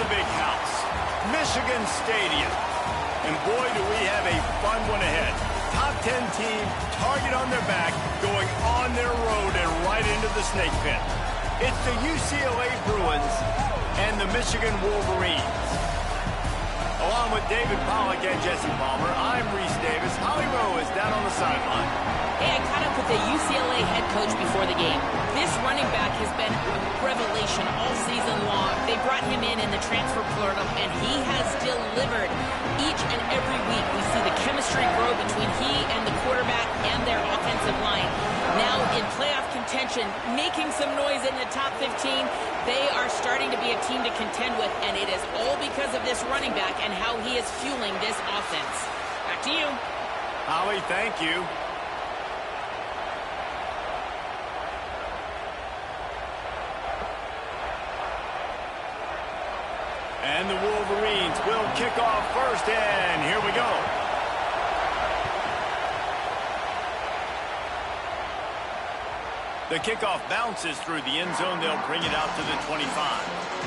big house, Michigan Stadium. And boy, do we have a fun one ahead. Top 10 team, target on their back, going on their road and right into the snake pit. It's the UCLA Bruins and the Michigan Wolverines. Along with David Pollack and Jesse Palmer, I'm Reese Davis. Holly Rowe is down on the sideline. Hey, I caught up with the UCLA head coach before the game. This running back has been a revelation all season long. They brought him in the transfer portal, and he has delivered. Each and every week, we see the chemistry grow between he and the quarterback and their offensive line. Now in playoff contention, making some noise in the top 15, they are starting to be a team to contend with, and it is all because of this running back and how he is fueling this offense. Back to you. Holly, thank you. And the Wolverines will kick off first, and here we go. The kickoff bounces through the end zone. They'll bring it out to the 25.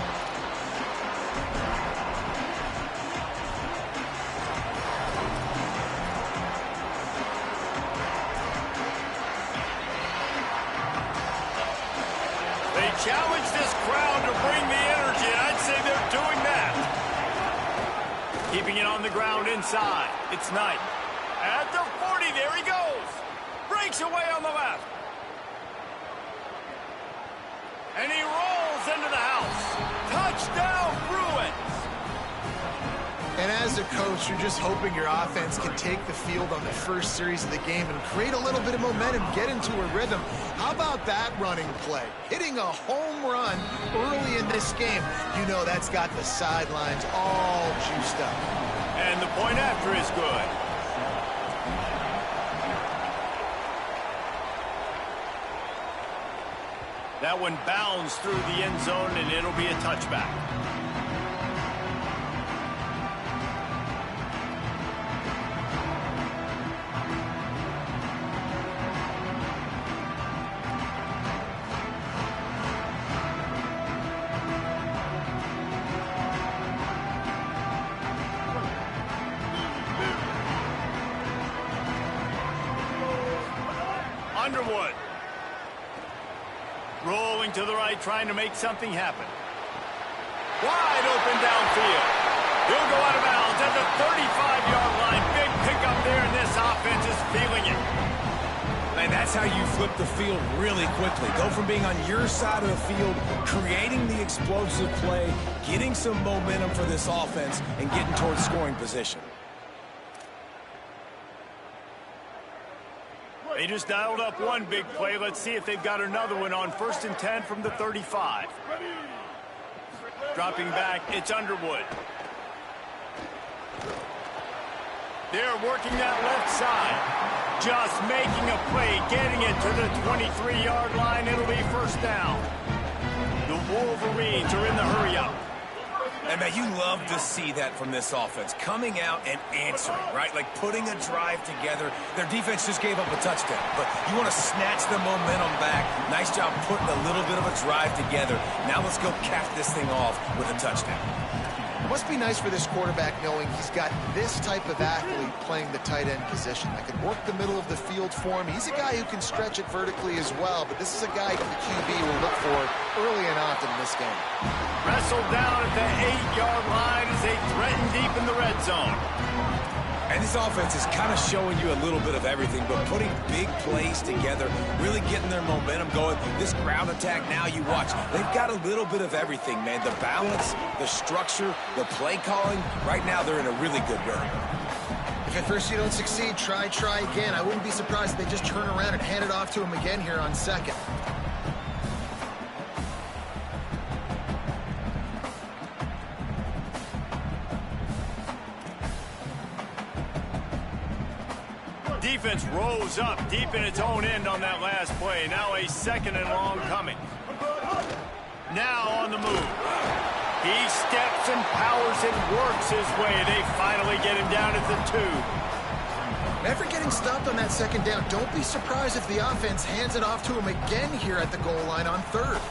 Challenge this crowd to bring the energy, and I'd say they're doing that. Keeping it on the ground inside. It's Knight. At the 40, there he goes. Breaks away on the left. And he rolls into the house. Touchdown, Bruins. And as a coach, you're just hoping your offense can take the field on the first series of the game and create a little bit of momentum, get into a rhythm. How about that running play? Hitting a home run early in this game. You know that's got the sidelines all juiced up. And the point after is good. That one bounds through the end zone, and it'll be a touchback. Underwood. Rolling to the right, trying to make something happen. Wide open downfield. He'll go out of bounds at the 35-yard line. Big pickup there, and this offense is feeling it. And that's how you flip the field really quickly. Go from being on your side of the field, creating the explosive play, getting some momentum for this offense, and getting towards scoring position. They just dialed up one big play. Let's see if they've got another one on 1st and 10 from the 35. Dropping back, it's Underwood. They're working that left side. Just making a play, getting it to the 23-yard line. It'll be first down. The Wolverines are in the hurry-up. And, man, you love to see that from this offense. Coming out and answering, right? Like putting a drive together. Their defense just gave up a touchdown. But you want to snatch the momentum back. Nice job putting a little bit of a drive together. Now let's go cap this thing off with a touchdown. Must be nice for this quarterback knowing he's got this type of athlete playing the tight end position that can work the middle of the field for him. He's a guy who can stretch it vertically as well, but this is a guy the QB will look for early and often in this game. Wrestled down at the 8-yard line as they threaten deep in the red zone. And this offense is kind of showing you a little bit of everything, but putting big plays together, really getting their momentum going. This ground attack now, you watch, they've got a little bit of everything, man. The balance, the structure, the play calling. Right now, they're in a really good run. If at first you don't succeed, try again. I wouldn't be surprised if they just turn around and hand it off to him again here on second. Defense rose up deep in its own end on that last play. Now a 2nd and long coming. Now on the move. He steps and powers and works his way. They finally get him down at the 2. After getting stopped on that 2nd down, don't be surprised if the offense hands it off to him again here at the goal line on 3rd.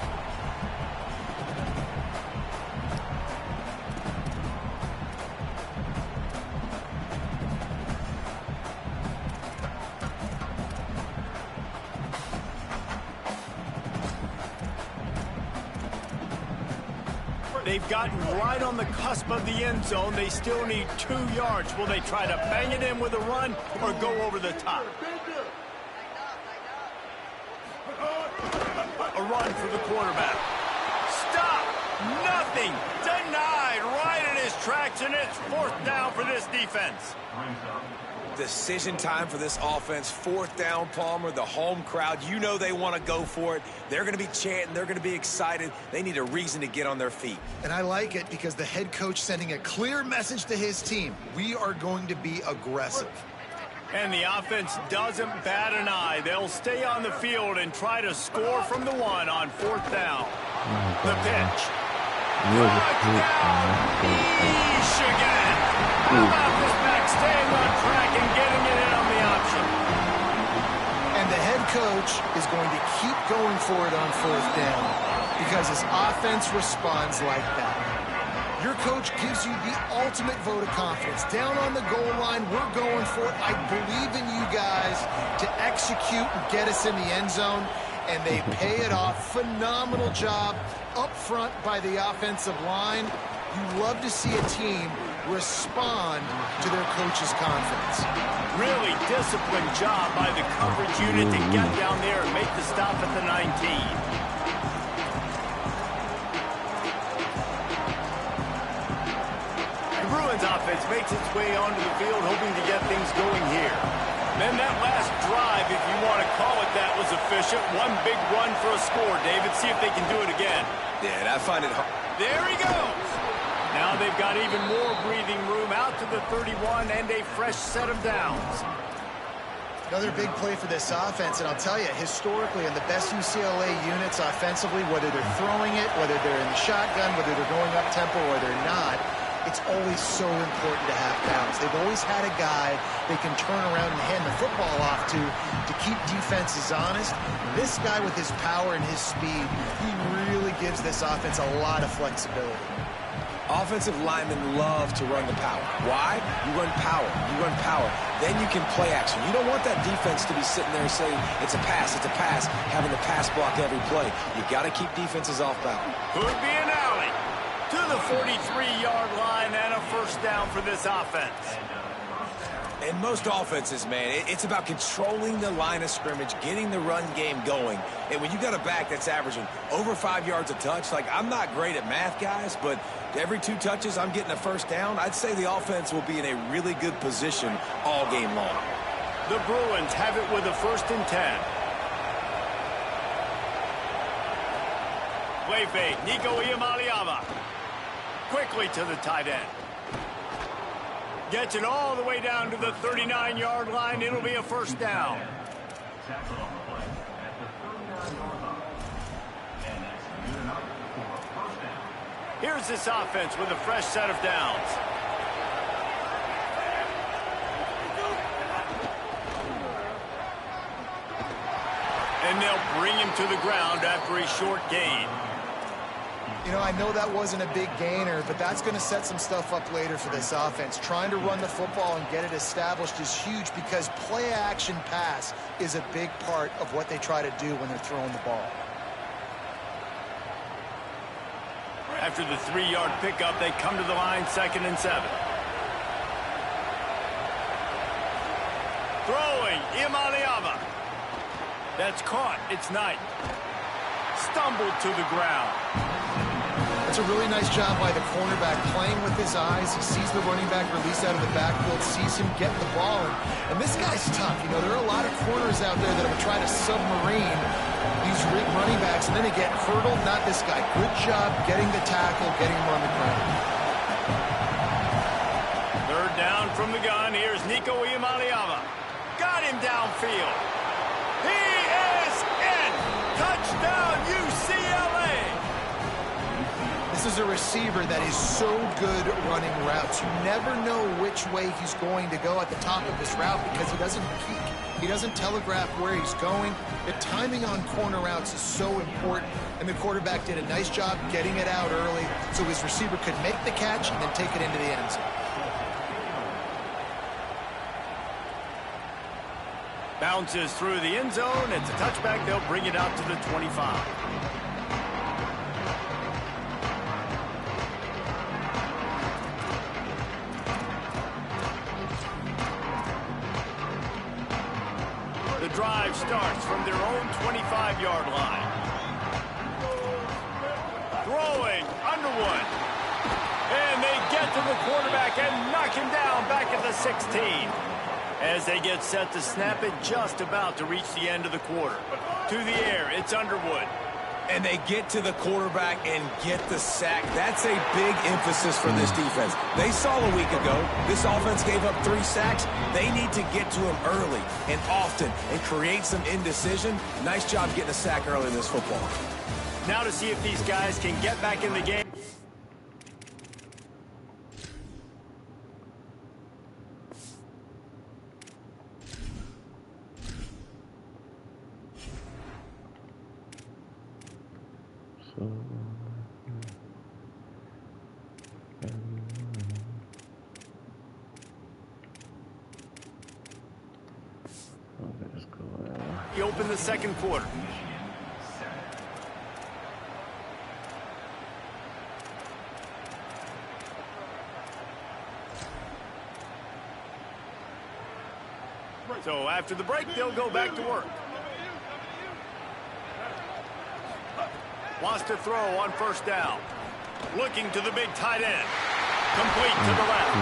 They've gotten right on the cusp of the end zone. They still need 2 yards. Will they try to bang it in with a run or go over the top? A run for the quarterback. Stop! Nothing! Denied right in his tracks, and it's 4th down for this defense. Decision time for this offense. 4th down, Palmer. The home crowd, you know they want to go for it. They're going to be chanting. They're going to be excited. They need a reason to get on their feet. And I like it because the head coach sending a clear message to his team. We are going to be aggressive. And the offense doesn't bat an eye. They'll stay on the field and try to score from the 1 on 4th down. The pitch. Michigan. How about this back staying on track and getting it in on the option? And the head coach is going to keep going for it on 4th down because his offense responds like that. Your coach gives you the ultimate vote of confidence. Down on the goal line, we're going for it. I believe in you guys to execute and get us in the end zone, and they pay it off. Phenomenal job up front by the offensive line. You love to see a team respond to their coach's confidence. Really disciplined job by the coverage unit to get down there and make the stop at the 19. Bruins offense makes its way onto the field, hoping to get things going here. Then that last drive, if you want to call it that, was efficient. One big run for a score, David. See if they can do it again. Yeah, I find it hard. There he goes. Now they've got even more breathing room out to the 31 and a fresh set of downs. Another big play for this offense, and I'll tell you, historically, in the best UCLA units offensively, whether they're throwing it, whether they're in the shotgun, whether they're going up-tempo or they're not, it's always so important to have balance. They've always had a guy they can turn around and hand the football off to keep defenses honest. This guy with his power and his speed, he really gives this offense a lot of flexibility. Offensive linemen love to run the power. Why? You run power. You run power. Then you can play action. You don't want that defense to be sitting there saying, it's a pass, having the pass block every play. You got to keep defenses off balance. Could be an alley to the 43-yard line and a first down for this offense. In most offenses, man, it's about controlling the line of scrimmage, getting the run game going. And when you got a back that's averaging over 5 yards a touch, like, I'm not great at math, guys, but every 2 touches, I'm getting a first down. I'd say the offense will be in a really good position all game long. The Bruins have it with a 1st and 10. Play fake, Nico Iamaleava. Quickly to the tight end. Gets it all the way down to the 39-yard line. It'll be a first down. Here's this offense with a fresh set of downs. And they'll bring him to the ground after a short gain. You know, I know that wasn't a big gainer, but that's going to set some stuff up later for this offense. Trying to run the football and get it established is huge because play-action pass is a big part of what they try to do when they're throwing the ball. After the 3-yard pickup, they come to the line, 2nd and 7. Throwing, Iamaleava. That's caught. It's Knight. Stumbled to the ground. It's a really nice job by the cornerback playing with his eyes. He sees the running back release out of the backfield, sees him get the ball. And this guy's tough. You know, there are a lot of corners out there that will try to submarine these running backs, and then they get hurdled. Not this guy. Good job getting the tackle, getting him on the ground. 3rd down from the gun. Here's Nico Iamaleava. Got him downfield. He is in. Touchdown, UCLA. This is a receiver that is so good running routes. You never know which way he's going to go at the top of this route because he doesn't peek. He doesn't telegraph where he's going. The timing on corner routes is so important, and the quarterback did a nice job getting it out early so his receiver could make the catch and then take it into the end zone. Bounces through the end zone. It's a touchback. They'll bring it out to the 25. The drive starts from their own 25-yard line. Throwing, Underwood. And they get to the quarterback and knock him down back at the 16. As they get set to snap it, just about to reach the end of the quarter. To the air, it's Underwood. And they get to the quarterback and get the sack. That's a big emphasis for this defense. They saw a week ago, this offense gave up 3 sacks. They need to get to him early and often and create some indecision. Nice job getting a sack early in this football. Now to see if these guys can get back in the game. He opened the second quarter. So after the break, they'll go back to work. Wants to throw on first down. Looking to the big tight end. Complete to the left.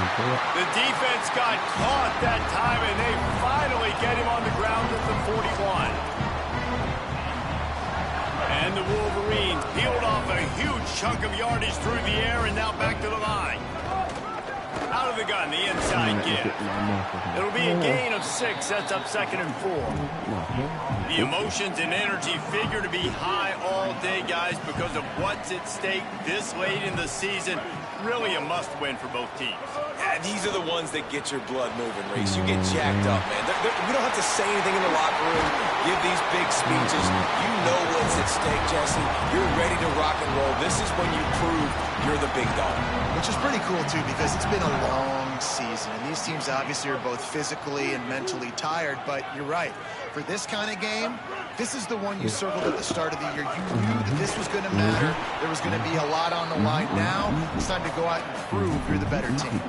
The defense got caught that time, and they finally get him on the ground at the 41. And the Wolverines peeled off a huge chunk of yardage through the air and now back to the line. Out of the gun, the inside give. It'll be a gain of 6. Sets up 2nd and 4. The emotions and energy figure to be high all day, guys, because of what's at stake this late in the season. Really a must-win for both teams. Yeah, these are the ones that get your blood moving, Reese. You get jacked up, man. We don't have to say anything in the locker room, give these big speeches. You know what's at stake, Jesse. You're ready to rock and roll. This is when you prove you're the big dog. Which is pretty cool, too, because it's been a long season. And these teams obviously are both physically and mentally tired. But you're right. For this kind of game, this is the one you circled at the start of the year. You knew that this was going to matter. There was going to be a lot on the line. Now it's time to go out and prove you're the better team.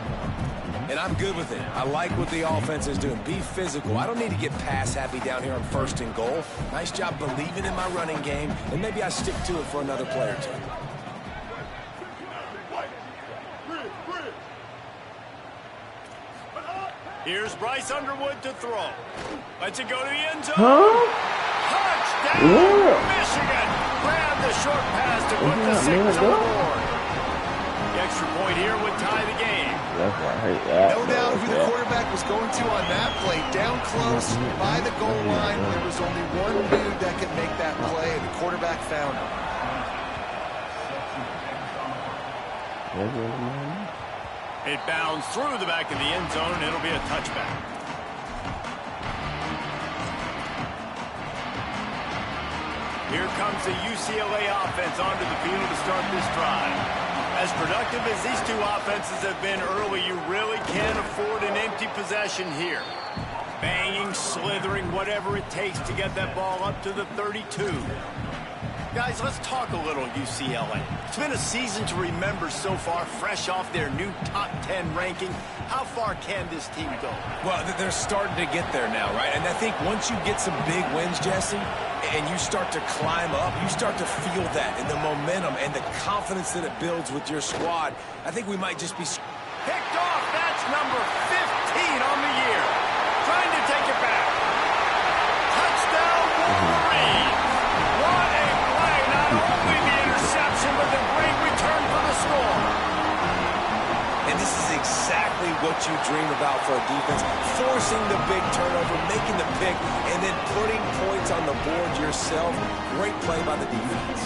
And I'm good with it. I like what the offense is doing. Be physical. I don't need to get pass happy down here on 1st and goal. Nice job believing in my running game, and maybe I stick to it for another play or 2. Here's Bryce Underwood to throw. Lets it go to the end zone. Touchdown, Michigan! Grab the short pass to put the 6 on the board. The extra point here would tie the game. No doubt who the quarterback was going to on that play. Down close by the goal line. There was only one dude that could make that play, and the quarterback found him. It bounds through the back of the end zone, and it'll be a touchback. Here comes the UCLA offense onto the field to start this drive. As productive as these two offenses have been early, you really can't afford an empty possession here. Banging, slithering, whatever it takes to get that ball up to the 32. Guys, let's talk a little UCLA. It's been a season to remember so far, fresh off their new top 10 ranking. How far can this team go? Well, they're starting to get there now, right? And I think once you get some big wins, Jesse, and you start to climb up, you start to feel that and the momentum and the confidence that it builds with your squad. I think we might just be picked off. That's number 15 on the year. Trying to take it back. Touchdown, Wolverine. What a play. Not only the interception, but the great return for the score. And this is exactly what you dream about for a defense. Forcing the big turnover, making the pick, and then putting points on the board yourself. Great play by the defense.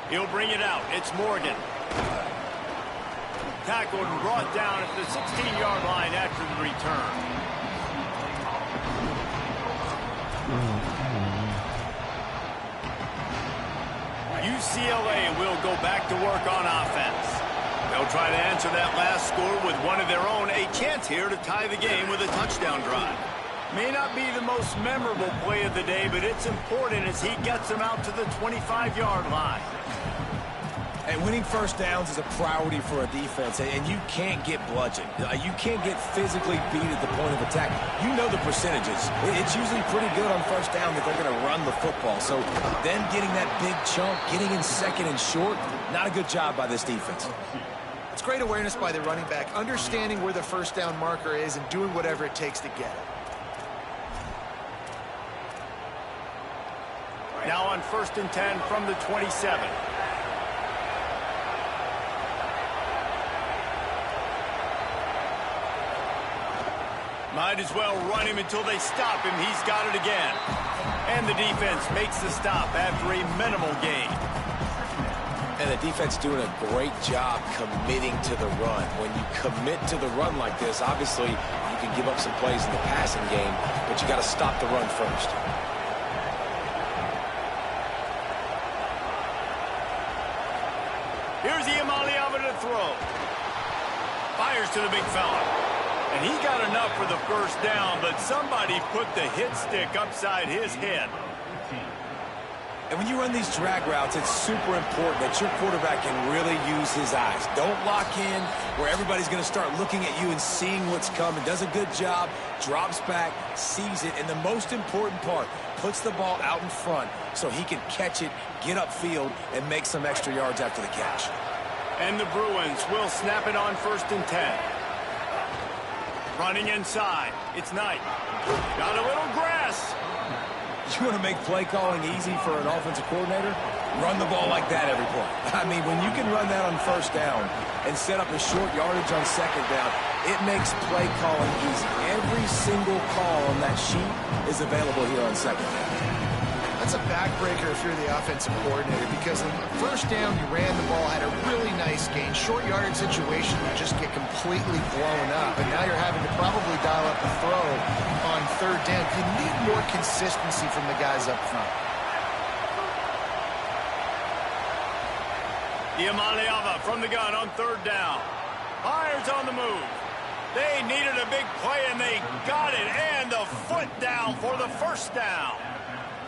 He'll bring it out. It's Morgan. Tackled and brought down at the 16-yard line after the return. UCLA will go back to work on offense. They'll try to answer that last score with one of their own. A chance here to tie the game with a touchdown drive. May not be the most memorable play of the day, but it's important as he gets them out to the 25-yard line. And winning first downs is a priority for a defense, and you can't get bludgeoned. You can't get physically beat at the point of attack. You know the percentages. It's usually pretty good on first down that they're going to run the football. So then getting that big chunk, getting in second and short, not a good job by this defense. It's great awareness by the running back, understanding where the first down marker is and doing whatever it takes to get it. Now on 1st and 10 from the 27. Might as well run him until they stop him. He's got it again. And the defense makes the stop after a minimal gain. And the defense doing a great job committing to the run. When you commit to the run like this, obviously you can give up some plays in the passing game, but you got to stop the run first. Here's Iamaleava to throw. Fires to the big fella. And he got enough for the first down, but somebody put the hit stick upside his head. And when you run these drag routes, it's super important that your quarterback can really use his eyes. Don't lock in where everybody's going to start looking at you and seeing what's coming. Does a good job, drops back, sees it, and the most important part, puts the ball out in front so he can catch it, get upfield, and make some extra yards after the catch. And the Bruins will snap it on 1st and 10. Running inside. It's Knight. Got a little grass. You want to make play calling easy for an offensive coordinator? Run the ball like that every play. I mean, when you can run that on first down and set up a short yardage on second down, it makes play calling easy. Every single call on that sheet is available here on second down. That's a backbreaker if you're the offensive coordinator, because on first down, you ran the ball, had a really nice gain. Short yardage situation, you just get completely blown up, and now you're having to probably dial up a throw on 3rd down. You need more consistency from the guys up front. Iamaleava from the gun on 3rd down. Fires on the move. They needed a big play, and they got it, and the foot down for the first down.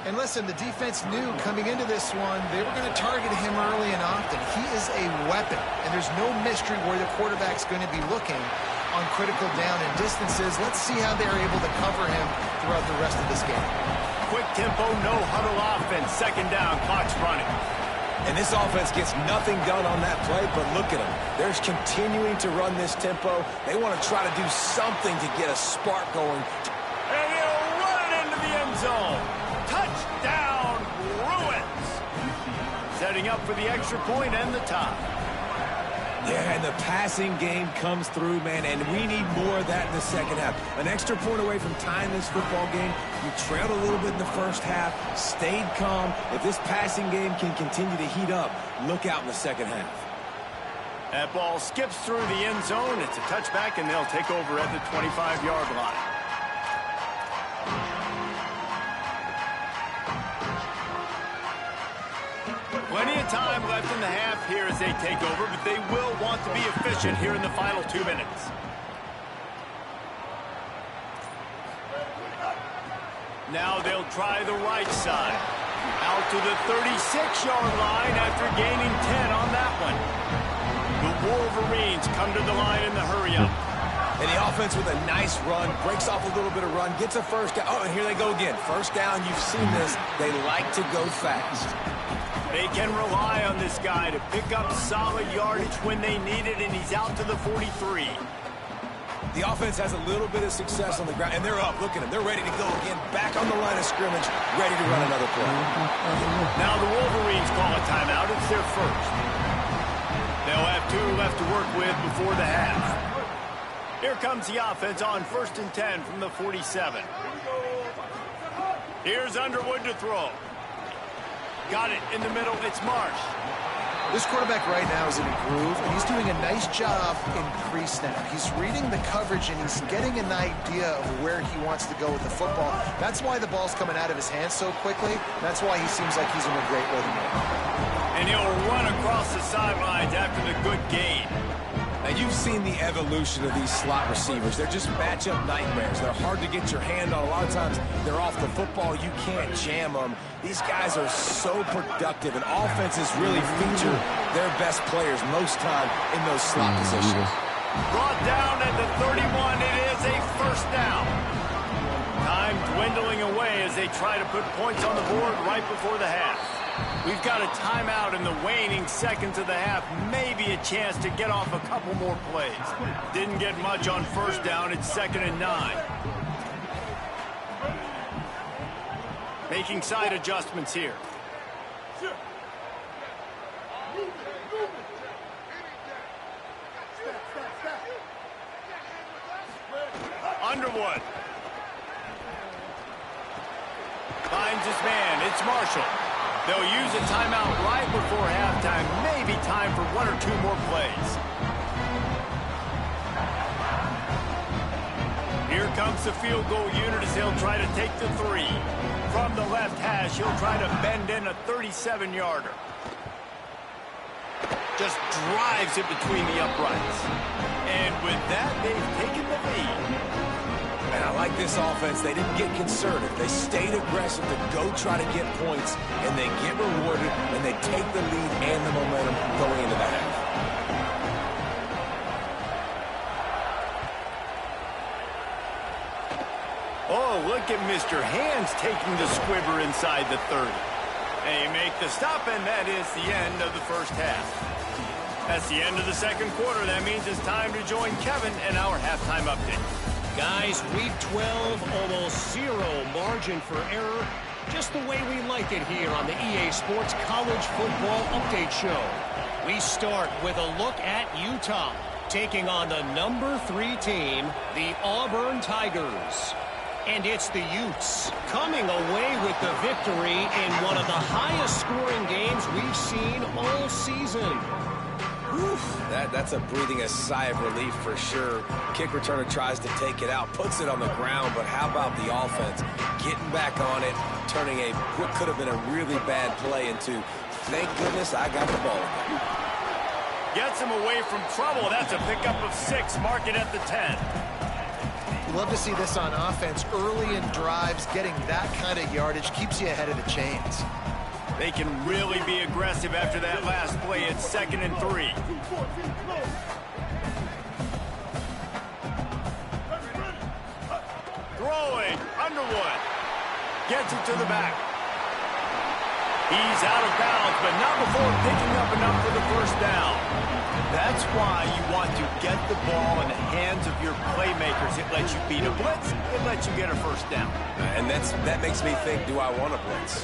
And listen, the defense knew coming into this one, they were going to target him early and often. He is a weapon, and there's no mystery where the quarterback's going to be looking on critical down and distances. Let's see how they're able to cover him throughout the rest of this game. Quick tempo, no huddle offense. 2nd down, clock's running. And this offense gets nothing done on that play, but look at them. They're continuing to run this tempo. They want to try to do something to get a spark going. And he'll run it into the end zone. Touchdown, Bruins. Setting up for the extra point and the tie. Yeah, and the passing game comes through, man, and we need more of that in the second half. An extra point away from tying this football game. You trailed a little bit in the first half, stayed calm. If this passing game can continue to heat up, look out in the second half. That ball skips through the end zone. It's a touchback, and they'll take over at the 25-yard line. Plenty of time left in the half here as they take over, but they will want to be efficient here in the final 2 minutes. Now they'll try the right side. Out to the 36-yard line after gaining 10 on that one. The Wolverines come to the line in the hurry-up. And the offense with a nice run, breaks off a little bit of run, gets a first down. Oh, and here they go again. First down, you've seen this. They like to go fast. They can rely on this guy to pick up solid yardage when they need it, and he's out to the 43. The offense has a little bit of success on the ground, and they're up. Look at them. They're ready to go again. Back on the line of scrimmage, ready to run another play. Now the Wolverines call a timeout. It's their first. They'll have 2 left to work with before the half. Here comes the offense on 1st and 10 from the 47. Here's Underwood to throw. Got it in the middle. It's Marsh. This quarterback right now is in a groove, and he's doing a nice job in pre-snap. He's reading the coverage, and he's getting an idea of where he wants to go with the football. That's why the ball's coming out of his hands so quickly. That's why he seems like he's in a great rhythm. And he'll run across the sidelines after the good gain. Now, you've seen the evolution of these slot receivers. They're just matchup nightmares. They're hard to get your hand on. A lot of times, they're off the football. You can't jam them. These guys are so productive, and offenses really feature their best players most time in those slot positions. Brought down at the 31. It is a first down. Time dwindling away as they try to put points on the board right before the half. We've got a timeout in the waning seconds of the half. Maybe a chance to get off a couple more plays. Didn't get much on first down. It's 2nd and 9. Making side adjustments here. Underwood. Finds his man. It's Marshall. They'll use a timeout right before halftime. Maybe time for 1 or 2 more plays. Here comes the field goal unit as he'll try to take the 3. From the left hash, he'll try to bend in a 37-yarder. Just drives it between the uprights. And with that, they've taken the lead. And I like this offense. They didn't get conservative. They stayed aggressive to go try to get points, and they get rewarded, and they take the lead and the momentum going into the half. Oh, look at Mr. Hands taking the squibber inside the 30. They make the stop, and that is the end of the first half. That's the end of the second quarter. That means it's time to join Kevin and our halftime update. Guys, week 12, almost 0 margin for error. Just the way we like it here on the EA Sports College Football Update Show. We start with a look at Utah, taking on the number 3 team, the Auburn Tigers. And it's the Utes coming away with the victory in one of the highest scoring games we've seen all season. That's a breathing a sigh of relief for sure. Kick returner tries to take it out, puts it on the ground, but how about the offense getting back on it, turning what could have been a really bad play into, thank goodness I got the ball. Gets him away from trouble. That's a pickup of 6. Mark it at the 10. Love to see this on offense. Early in drives, getting that kind of yardage keeps you ahead of the chains. They can really be aggressive after that last play. It's 2nd and 3. Throwing. Underwood. Gets it to the back. He's out of bounds, but not before picking up enough for the first down. That's why you want to get the ball in the hands of your playmakers. It lets you beat a blitz. It lets you get a first down. And that makes me think, do I want a blitz?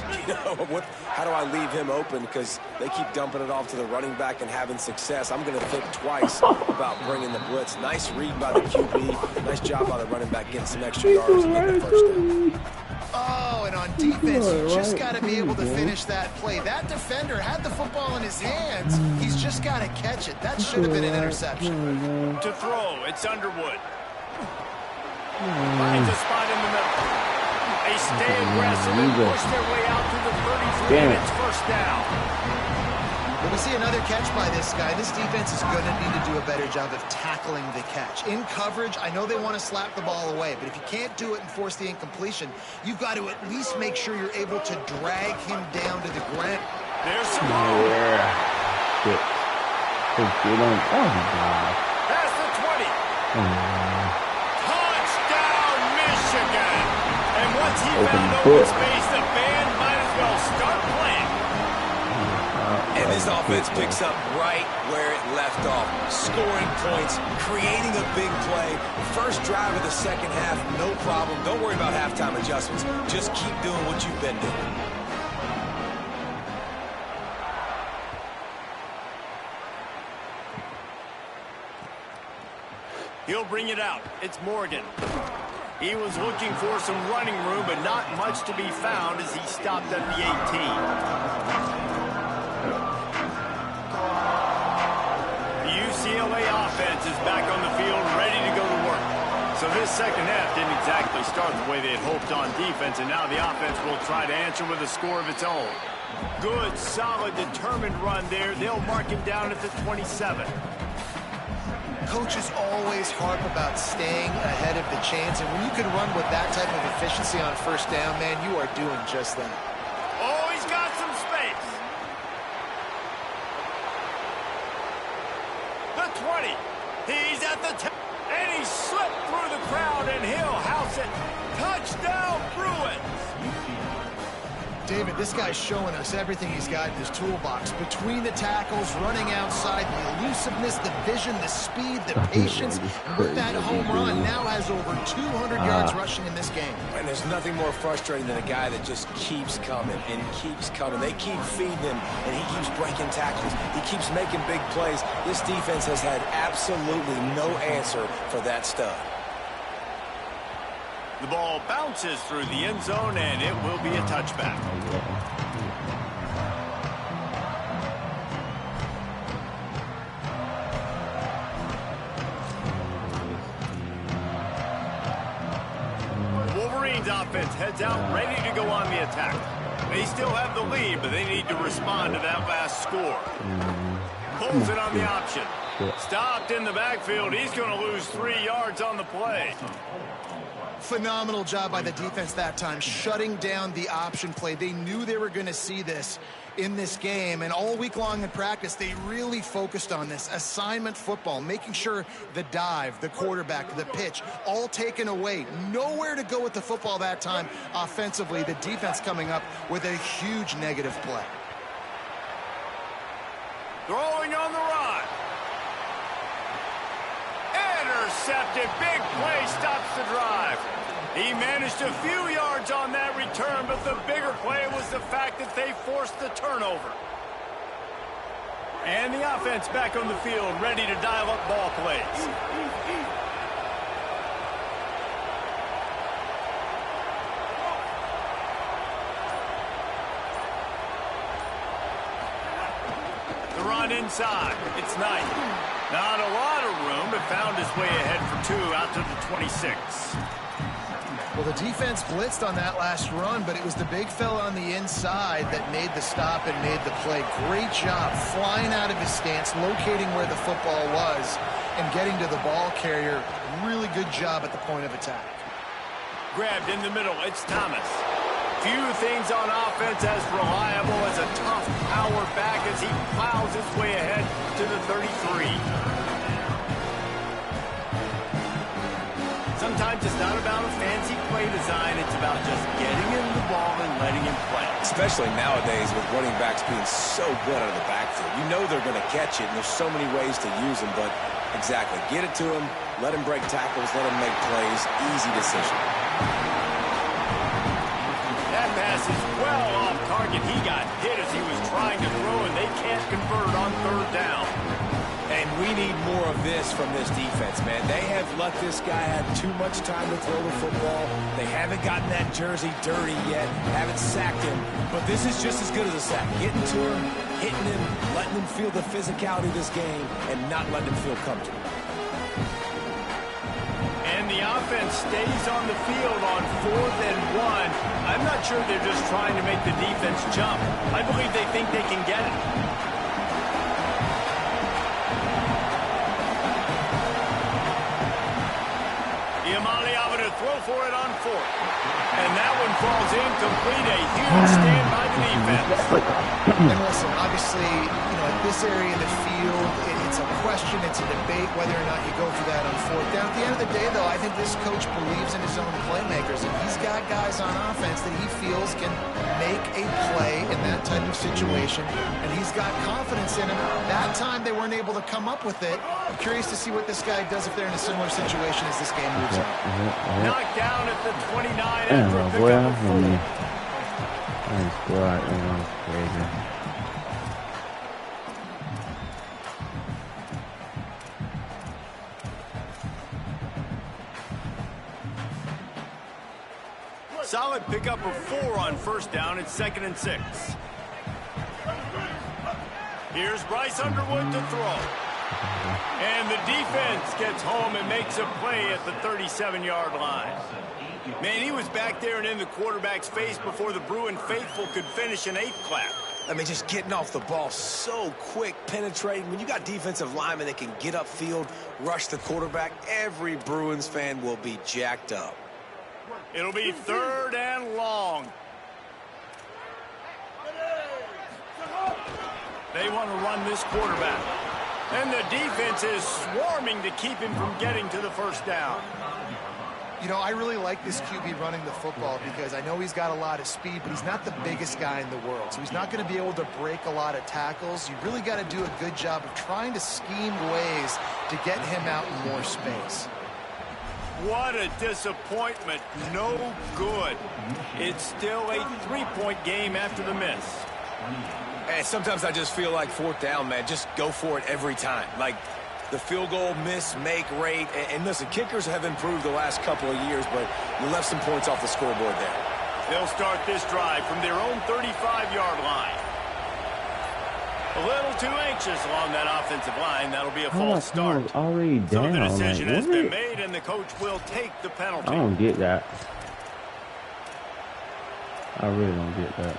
How do I leave him open? Because they keep dumping it off to the running back and having success. I'm going to think twice about bringing the blitz. Nice read by the QB. Nice job by the running back getting some extra yards and getting the first down. Oh, and on defense, you just got to be able to finish that play. That defender had the football in his hands. He's just got to catch it. That should have been an interception. To throw, it's Underwood. Finds a spot in the middle. They stay aggressive and push their way out to the 33, and it's first down. When we see another catch by this guy, this defense is going to need to do a better job of tackling the catch. In coverage, I know they want to slap the ball away, but if you can't do it and force the incompletion, you've got to at least make sure you're able to drag him down to the ground. There's some ball. Past the 20. Touchdown, Michigan. And once he found open space, the band might as well start playing. And this offense picks up right where it left off. Scoring points, creating a big play. First drive of the second half, no problem. Don't worry about halftime adjustments. Just keep doing what you've been doing. He'll bring it out. It's Morgan. He was looking for some running room, but not much to be found as he stopped at the 18. UCLA offense is back on the field, ready to go to work. So this second half didn't exactly start the way they had hoped on defense, and now the offense will try to answer with a score of its own. Good, solid, determined run there. They'll mark him down at the 27. coaches always harp about staying ahead of the chains, and when you can run with that type of efficiency on first down, man, you are doing just that. Oh, he's got some space. The 20. He's at the 10. And he slipped through the crowd, and he'll house it. Touchdown, Bruins. David, this guy's showing us everything he's got in his toolbox. Between the tackles, running outside, the elusiveness, the vision, the speed, the patience. And with that home run, now has over 200 yards rushing in this game. And there's nothing more frustrating than a guy that just keeps coming and keeps coming. They keep feeding him, and he keeps breaking tackles. He keeps making big plays. This defense has had absolutely no answer for that stud. The ball bounces through the end zone, and it will be a touchback. The Wolverines offense heads out ready to go on the attack. They still have the lead, but they need to respond to that last score. Pulls it on the option. Stopped in the backfield. He's going to lose 3 yards on the play. Phenomenal job by the defense that time, shutting down the option play. They knew they were going to see this in this game, and all week long in practice, they really focused on this assignment football, making sure the dive, the quarterback, the pitch, all taken away. Nowhere to go with the football that time offensively. The defense coming up with a huge negative play. Throwing on the run. Intercepted. Big play stops the drive. He managed a few yards on that return, but the bigger play was the fact that they forced the turnover. And the offense back on the field, ready to dial up ball plays. The run inside. It's Knight. Not a lot of room, but found his way ahead for 2 out to the 26. Well, the defense blitzed on that last run, but it was the big fella on the inside that made the stop and made the play. Great job flying out of his stance, locating where the football was, and getting to the ball carrier. Really good job at the point of attack. Grabbed in the middle. It's Thomas. Few things on offense as reliable as a tough power back as he plows his way ahead to the 33. Sometimes it's not about a fancy play design. It's about just getting him the ball and letting him play. Especially nowadays with running backs being so good out of the backfield. You know they're going to catch it, and there's so many ways to use them, but exactly. Get it to him, let him break tackles, let him make plays. Easy decision. That pass is well off target. He got hit as he was trying to throw, and they can't convert on 3rd down. And we need more of this from this defense, man. They have let this guy have too much time to throw the football. They haven't gotten that jersey dirty yet, haven't sacked him. But this is just as good as a sack. Getting to him, hitting him, letting him feel the physicality of this game, and not letting him feel comfortable. And the offense stays on the field on 4th and 1. I'm not sure they're just trying to make the defense jump. I believe they think they can get it. Iamale able to throw for it on 4th. And that one falls incomplete. A huge stand by the defense. And listen, obviously, at this area of the field, it's a question, it's a debate whether or not you go for that on 4th down. At the end of the day, though, I think this coach believes in his own playmakers, and he's got guys on offense that he feels can make a play in that type of situation, and he's got confidence in him. That time they weren't able to come up with it. I'm curious to see what this guy does if they're in a similar situation as this game moves on. Knocked down at the 29 after a pickup of 4. Crazy. Solid pickup of 4 on 1st down. It's 2nd and 6. Here's Bryce Underwood to throw. And the defense gets home and makes a play at the 37-yard line. Man, he was back there and in the quarterback's face before the Bruin faithful could finish an 8th clap. I mean, just getting off the ball so quick, penetrating. When you got defensive linemen that can get upfield, rush the quarterback, every Bruins fan will be jacked up. It'll be 3rd and long. They want to run this quarterback. And the defense is swarming to keep him from getting to the first down. You know, I really like this QB running the football because I know he's got a lot of speed, but he's not the biggest guy in the world. So he's not going to be able to break a lot of tackles. You really got to do a good job of trying to scheme ways to get him out in more space. What a disappointment. No good. It's still a 3-point game after the miss. And sometimes I just feel like 4th down, man, just go for it every time. Like, the field goal miss-make rate. And listen, kickers have improved the last couple of years, but you left some points off the scoreboard there. They'll start this drive from their own 35-yard line. A little too anxious along that offensive line. That'll be a false start. Already down. So the decision like, has been made, and the coach will take the penalty. I don't get that. I really don't get that.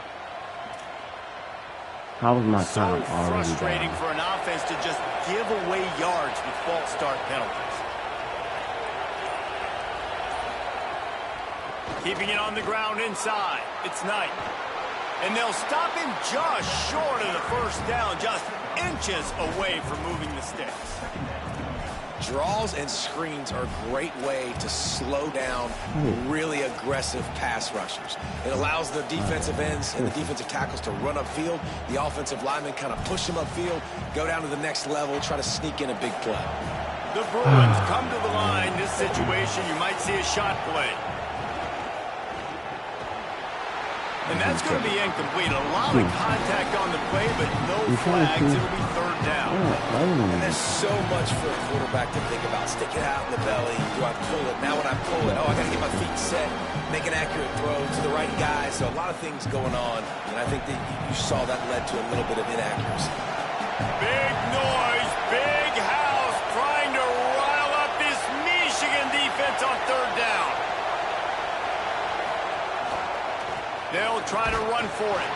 How was my time so already frustrating down? for an offense to just give away yards with false start penalties. Keeping it on the ground inside. It's Knight. And they'll stop him just short of the first down, just inches away from moving the sticks. Draws and screens are a great way to slow down really aggressive pass rushers. It allows the defensive ends and the defensive tackles to run upfield. The offensive linemen kind of push them upfield, go down to the next level, try to sneak in a big play. The Bruins come to the line. This situation, you might see a shot play. And that's going to be incomplete. A lot of contact on the play, but no flags. It'll be 3rd down. And there's so much for a quarterback to think about. Stick it out in the belly. Do I pull it? Now when I pull it, I got to get my feet set, make an accurate throw to the right guy. So a lot of things going on. And I think that you saw that led to a little bit of inaccuracy. Big noise, big house, trying to rile up this Michigan defense on 3rd down. They'll try to run for it.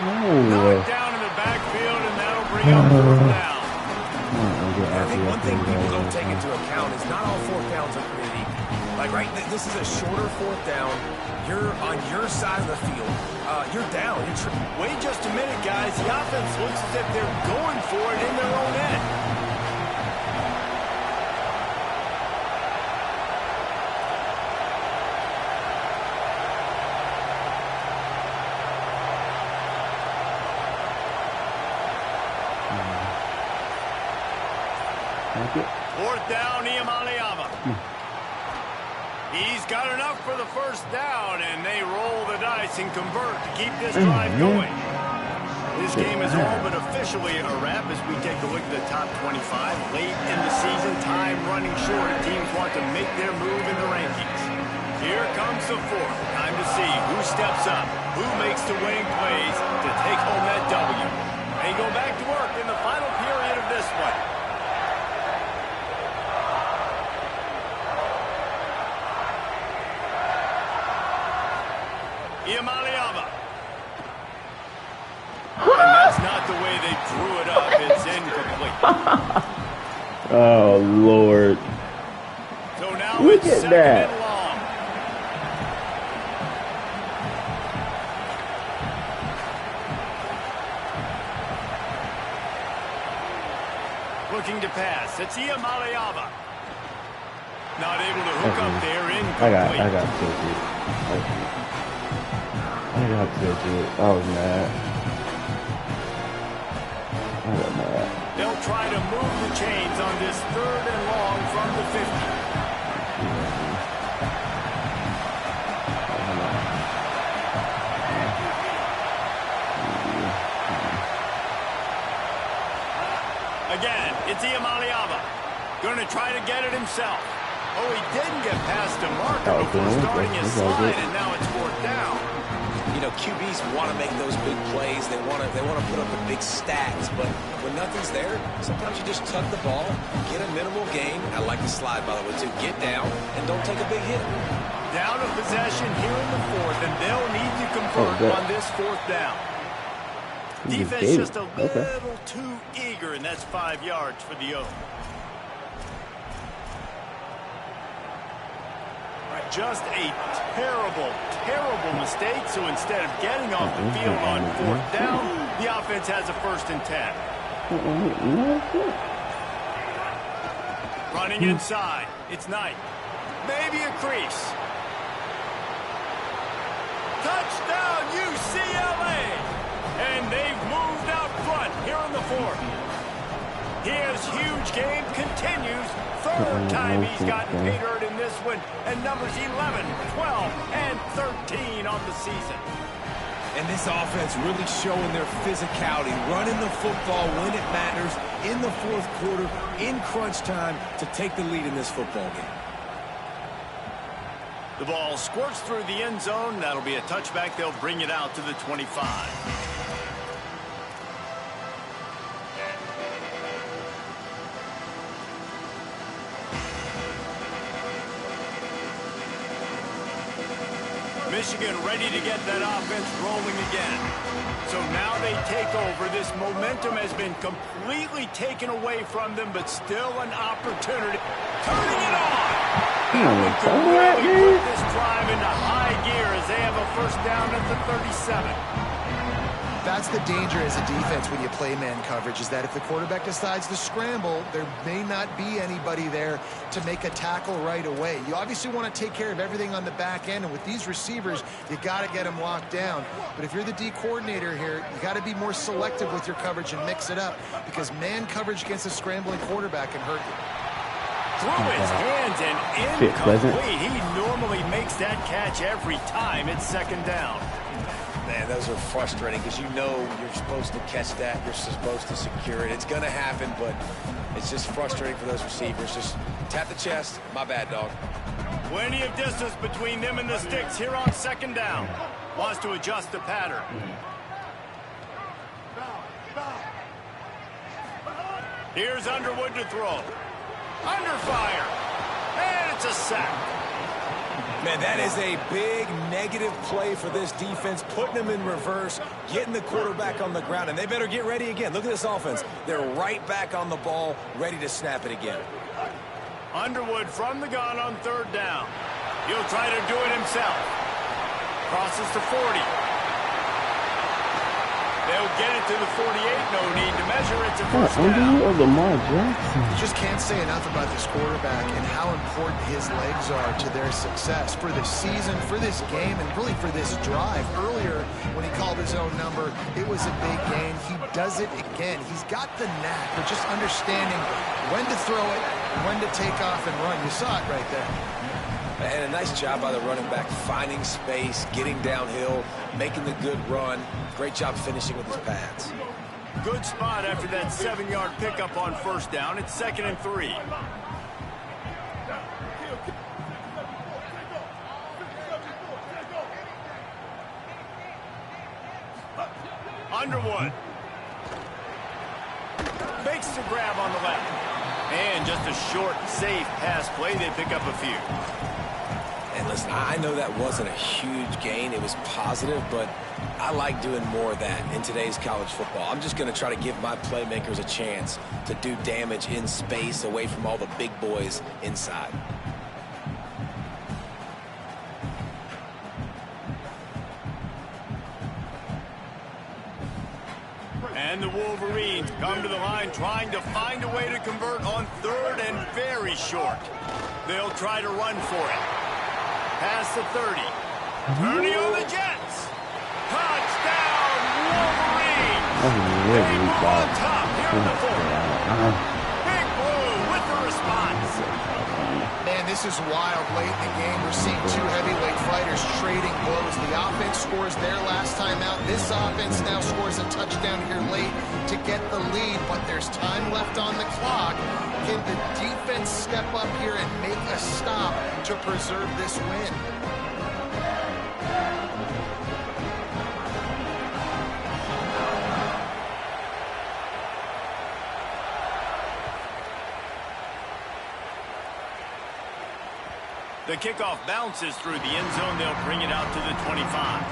Knocked down in the backfield, and that'll bring up 4th down. I think one thing people don't take into account is not all 4th downs are created equal. Like, right, this is a shorter 4th down. You're on your side of the field. You're down. Wait just a minute, guys. The offense looks as if they're going for it in their own end. Fourth down, Iamaleava. He's got enough for the first down, and they roll the dice and convert to keep this drive going. This game is all but officially a wrap as we take a look at the top 25. Late in the season, time running short. Teams want to make their move in the rankings. Here comes the 4th. Time to see who steps up, who makes the winning plays to take home that W. They go back to work in the final period of this one. Iamaleava. And that's not the way they drew it up. It's incomplete. Oh, Lord. So now Look it's at 2nd that. and long. Looking to pass. It's Iamaleava. Not able to hook up there. Incomplete. I got tilted. I got tilted. I was mad. I got mad. They'll try to move the chains on this 3rd and long from the 50. Again, it's Iamaleava. Going to try to get it himself. Oh, he didn't get past the marker before starting his slide, and now it's 4th down. You know, QBs want to make those big plays. They want to put up the big stats. But when nothing's there, sometimes you just tuck the ball, get a minimal gain. I like the slide, by the way, too. Get down and don't take a big hit. Down of possession here in the 4th, and they'll need to convert on this 4th down. Defense just a little too eager, and that's 5 yards for the O. Just a terrible, terrible mistake. So instead of getting off the field on 4th down, the offense has a 1st and 10. Running inside. It's Knight. Maybe a crease. Touchdown, UCLA! And they've moved out front here in the 4th. His huge game continues. 3rd time he's gotten Pete Hurt in this one. And numbers 11, 12, and 13 on the season. And this offense really showing their physicality, running the football when it matters, in the 4th quarter, in crunch time, to take the lead in this football game. The ball squirts through the end zone. That'll be a touchback. They'll bring it out to the 25. Michigan ready to get that offense rolling again. So now they take over. This momentum has been completely taken away from them, but still an opportunity. Turning it on! They could really put this drive into high gear as they have a 1st down at the 37. That's the danger as a defense when you play man coverage, is that if the quarterback decides to scramble, there may not be anybody there to make a tackle right away. You obviously want to take care of everything on the back end, and with these receivers, you got to get them locked down. But if you're the D coordinator here, you got to be more selective with your coverage and mix it up, because man coverage against a scrambling quarterback can hurt you. Through his hands and incomplete. He normally makes that catch every time. It's 2nd down. Man, those are frustrating because you know you're supposed to catch that. You're supposed to secure it. It's going to happen, but it's just frustrating for those receivers. Just tap the chest. My bad, dog. Plenty of distance between them and the sticks here on 2nd down. Wants to adjust the pattern. Here's Underwood to throw. Under fire. And it's a sack. Man, that is a big negative play for this defense, putting them in reverse, getting the quarterback on the ground, and they better get ready again. Look at this offense. They're right back on the ball, ready to snap it again. Underwood from the gun on 3rd down. He'll try to do it himself. Crosses to 40. They'll get it to the 48. No need to measure. It's a 1st down. Lamar Jackson. You just can't say enough about this quarterback and how important his legs are to their success for this season, for this game, and really for this drive. Earlier, when he called his own number, it was a big gain. He does it again. He's got the knack for just understanding when to throw it, when to take off and run. You saw it right there. And a nice job by the running back, finding space, getting downhill, making the good run. Great job finishing with his pads. Good spot after that 7-yard pickup on 1st down. It's 2nd and 3. Underwood. Makes the grab on the left. And just a short, safe pass play. They pick up a few. And listen, I know that wasn't a huge gain. It was positive, but I like doing more of that in today's college football. I'm just going to try to give my playmakers a chance to do damage in space away from all the big boys inside. And the Wolverines come to the line trying to find a way to convert on 3rd and very short. They'll try to run for it. Past the 30. Turning on the Jets. Touchdown, Wolverines. They move on top here in the 4th. Big Blue with the response. Man, this is wild. Late in the game, we're seeing 2 heavyweight fighters trading blows. The offense scores their last time out. This offense now scores a touchdown here late to get the lead, but there's time left on the clock. Can the defense step up here and make a stop to preserve this win? The kickoff bounces through the end zone. They'll bring it out to the 25.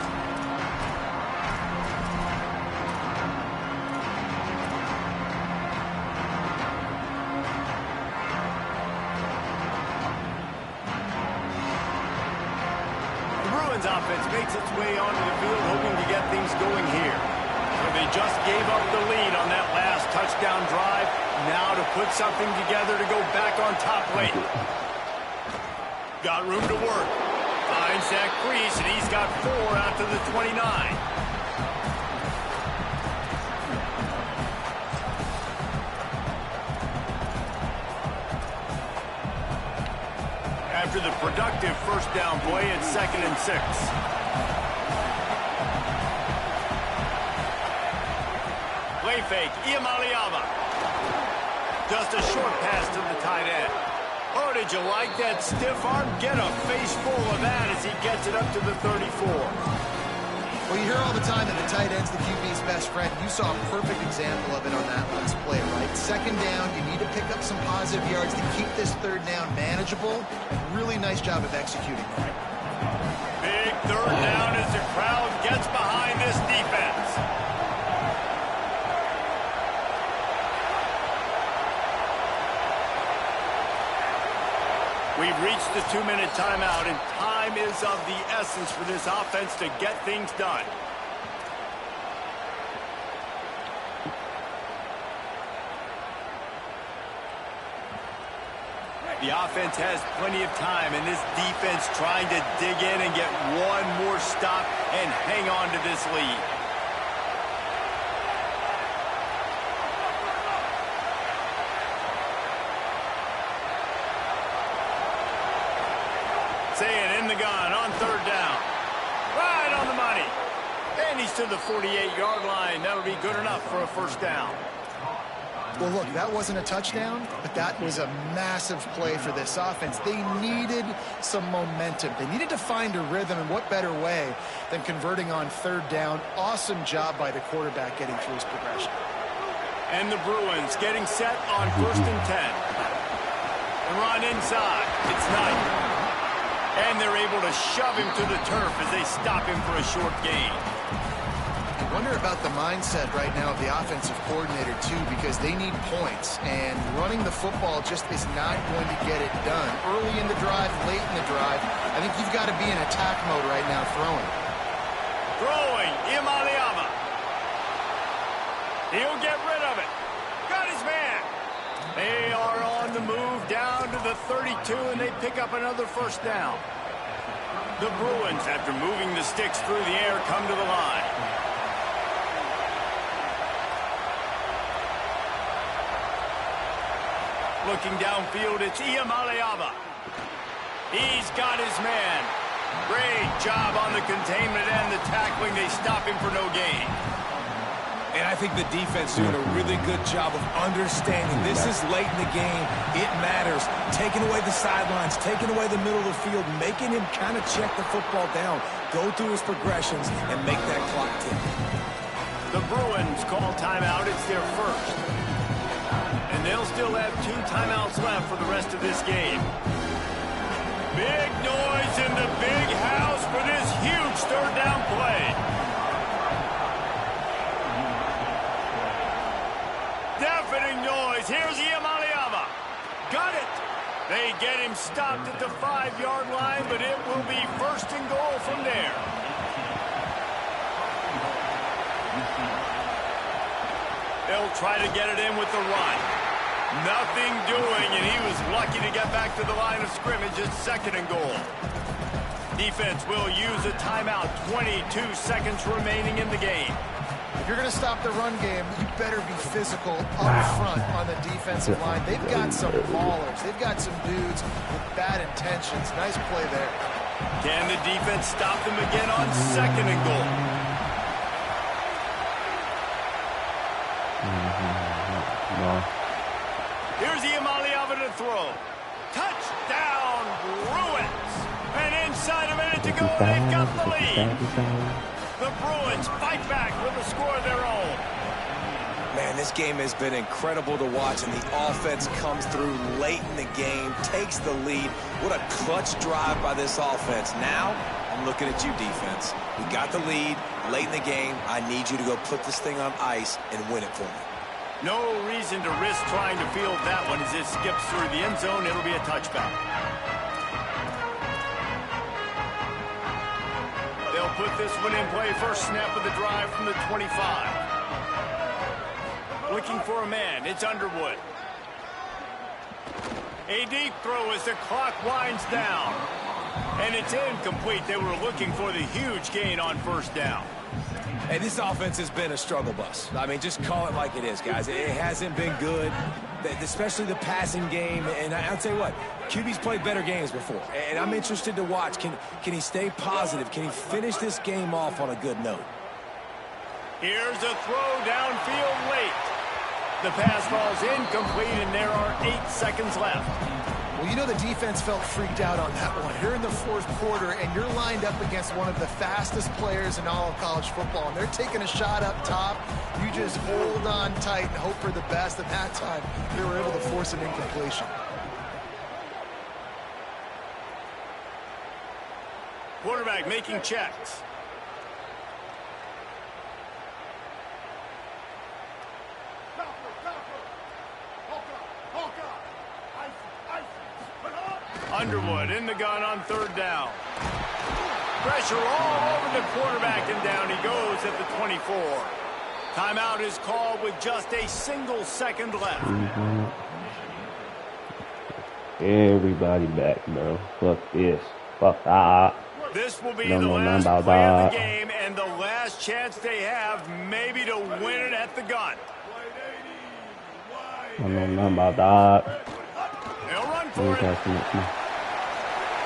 offense makes its way onto the field, hoping to get things going here. So they just gave up the lead on that last touchdown drive. Now to put something together to go back on top late. Got room to work. Finds that crease, and he's got 4 out to the 29. After the productive first down play, it's 2nd and 6. Play fake, Iamaleava. Just a short pass to the tight end. Oh, did you like that stiff arm? Get a face full of that as he gets it up to the 34. Well, you hear all the time that the tight end's the QB's best friend. You saw a perfect example of it on that last play, right? 2nd down, you need to pick up some positive yards to keep this 3rd down manageable. Really nice job of executing that. Big 3rd down as the crowd gets behind this defense. We've reached the 2-minute timeout, and time is of the essence for this offense to get things done. The offense has plenty of time, and this defense trying to dig in and get one more stop and hang on to this lead. Saying in the gun on 3rd down. Right on the money. And he's to the 48-yard line. That'll be good enough for a 1st down. Well, look, that wasn't a touchdown, but that was a massive play for this offense. They needed some momentum. They needed to find a rhythm, and what better way than converting on 3rd down. Awesome job by the quarterback getting through his progression. And the Bruins getting set on 1st and 10. And run inside. It's Knight. And they're able to shove him to the turf as they stop him for a short gain. I wonder about the mindset right now of the offensive coordinator, too, because they need points. And running the football just is not going to get it done. Early in the drive, late in the drive, I think you've got to be in attack mode right now throwing. Throwing, Iamaleava. He'll get rid of it. Got his man. They are on the move down to the 32, and they pick up another 1st down. The Bruins, after moving the sticks through the air, come to the line. Looking downfield, it's Iamaleava. He's got his man. Great job on the containment and the tackling. They stop him for no gain. And I think the defense doing a really good job of understanding this is late in the game. It matters. Taking away the sidelines, taking away the middle of the field, making him kind of check the football down, go through his progressions, and make that clock tick. The Bruins call timeout. It's their 1st. And they'll still have 2 timeouts left for the rest of this game. Big noise in the big house for this huge 3rd down play. Deafening noise. Here's Iamaleava. Got it. They get him stopped at the 5-yard line, but it will be 1st and goal from there. They'll try to get it in with the run. Nothing doing, and he was lucky to get back to the line of scrimmage at 2nd and goal. Defense will use a timeout. 22 seconds remaining in the game. If you're going to stop the run game, you better be physical up front on the defensive line. They've got some maulers. They've got some dudes with bad intentions. Nice play there. Can the defense stop them again on 2nd and goal? No. Here's Iamaleava to throw. Touchdown, Bruins! And inside a minute to go, they've got the lead. The Bruins fight back with a score of their own. Man, this game has been incredible to watch, and the offense comes through late in the game, takes the lead. What a clutch drive by this offense. Now, I'm looking at you, defense. We got the lead late in the game. I need you to go put this thing on ice and win it for me. No reason to risk trying to field that one as it skips through the end zone. It'll be a touchback. They'll put this one in play. First snap of the drive from the 25. Looking for a man. It's Underwood. A deep throw as the clock winds down. And it's incomplete. They were looking for the huge gain on first down. Hey, this offense has been a struggle bus. I mean, just call it like it is, guys. It hasn't been good, especially the passing game. And I'll tell you what, QB's played better games before. And I'm interested to watch. Can he stay positive? Can he finish this game off on a good note? Here's a throw downfield late. The pass falls incomplete, and there are 8 seconds left. Well, you know the defense felt freaked out on that one. You're in the fourth quarter, and you're lined up against one of the fastest players in all of college football, and they're taking a shot up top. You just hold on tight and hope for the best, and that time they were able to force an incompletion. Quarterback making checks. Underwood in the gun on third down. Pressure all over the quarterback, and down he goes at the 24. Timeout is called with just a single second left. Everybody back, bro. Fuck this. Fuck that. This will be the last play of the game and the last chance they have maybe to win it at the gun. I don't know nothing about that. They'll run for it.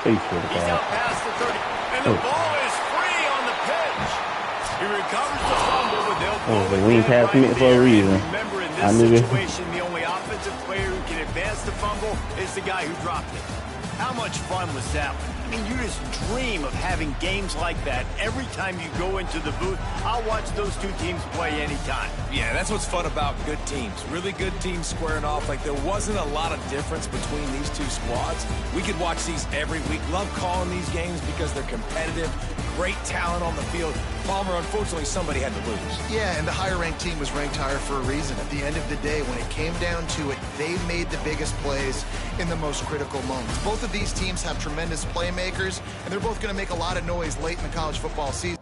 He's out past the 30, and the ball is free on the pitch. He recovers the fumble, but they'll the wing pass meant for a reason. Remember, in this situation, the only offensive player who can advance the fumble is the guy who dropped it. How much fun was that one? I mean, you just dream of having games like that every time you go into the booth. I'll watch those two teams play anytime. Yeah, that's what's fun about good teams. Really good teams squaring off. Like, there wasn't a lot of difference between these two squads. We could watch these every week. Love calling these games because they're competitive. Great talent on the field. Palmer, unfortunately, somebody had to lose. Yeah, and the higher-ranked team was ranked higher for a reason. At the end of the day, when it came down to it, they made the biggest plays in the most critical moments. Both of these teams have tremendous playmakers, and they're both going to make a lot of noise late in the college football season.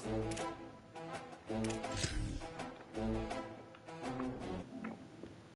Peace.